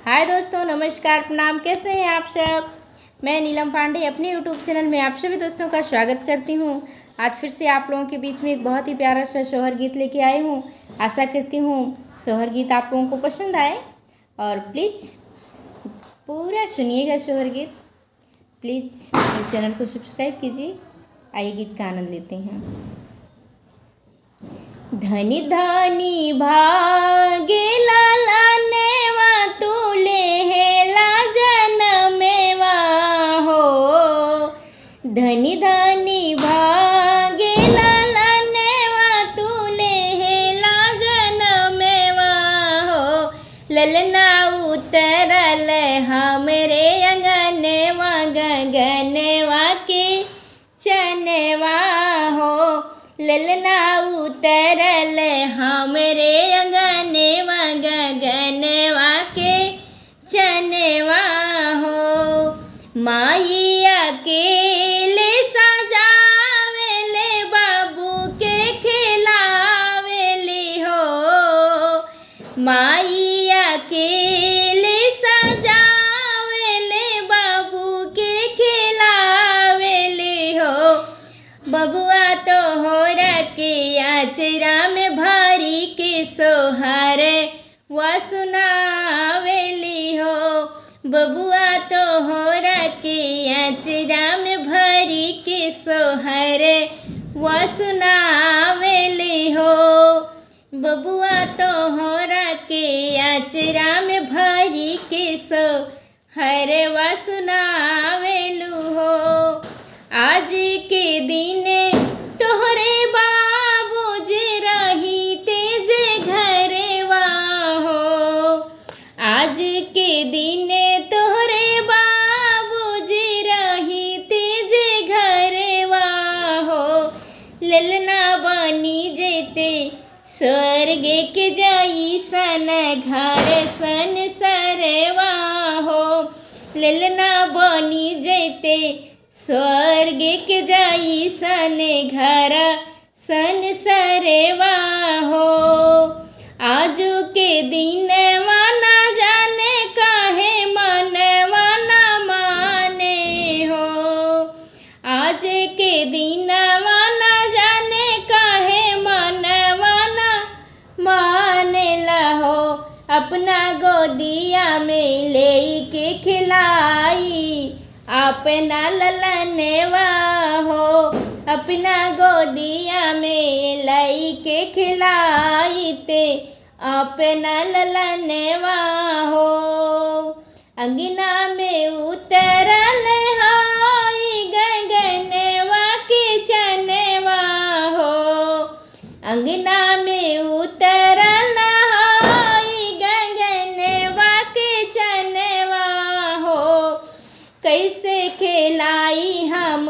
हाय दोस्तों, नमस्कार, प्रणाम। कैसे हैं आप सब? मैं नीलम पांडे अपने यूट्यूब चैनल में आप सभी दोस्तों का स्वागत करती हूं। आज फिर से आप लोगों के बीच में एक बहुत ही प्यारा सा सोहर गीत लेके आई हूं। आशा करती हूं सोहर गीत आप लोगों को पसंद आए और प्लीज़ पूरा सुनिएगा सोहर गीत। प्लीज़ मेरे चैनल को सब्सक्राइब कीजिए। आइए गीत का आनंद लेते हैं। धनी धनी भागे लालानेवा तुले हेला जनमेवा हो। धनी धनी भागे लालानेवा तुले हेला जनमेवा हो। ललना उतरल हमरे अंगनेवा गगनेवा के चनेवा हो। ललना उतरल हमरे अंगनेवा गगनेवा के चनेवा हो। माइया के ले सजावेले बाबू के खिलावेली हो। माइया के ले सजावेले बाबू के खिलावेली हो। बबुआ तो हो के आचरा में भारी के सोहर व सुनावेली हो। बबुआ तो हो के आचरा में भारी के सोहर व सुनावेली हो। बबुआ तो हो के आचरा में भारी के सोहर व सुनावेलू हो। आज के दिन तोहरे बाबूजी रही तेजे घरेवा हो। आज के दिन तोहरे बाबूजी रही तेजे घरेवा हो। ललना बनी जेते स्वर्ग के जाई सन घर सन सरवा हो। ललना बनी जेते स्वर्ग के जाई सन घर सन सरवा हो। आजू के दिन माना जाने काहे मनवा न माने हो। आज के दिन माना जाने काहे मनवा न माने लहो। अपना गोदिया में ले के खिलाई अपना ललनेवा हो। अपना गोदिया में लाई के खिलाईते अपना ललनेवा हो। अंगना में उतरल हाई गगनेवा के चनेवा हो। अंगना में उतरल हाई गगनेवा के चनेवा हो। कैसे खिलाई हम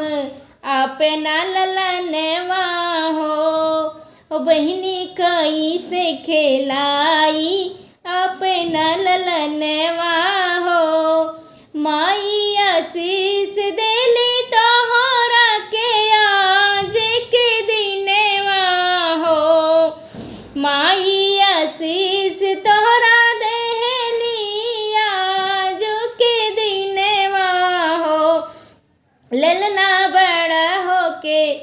अपना ललनेवा हो। बहिनी कैसे खिलाई अपना ललनेवा हो। माई आशीष देली तोहरा के आज के दिनेवा हो। माई आशीष तोहरा ललना बड़ा होके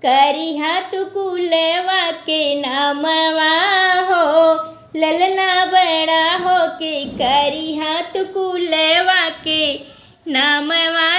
करी हाथ कुलवा के नामवा हो। ललना बड़ा होके करी हाथ कुलवा के नामवा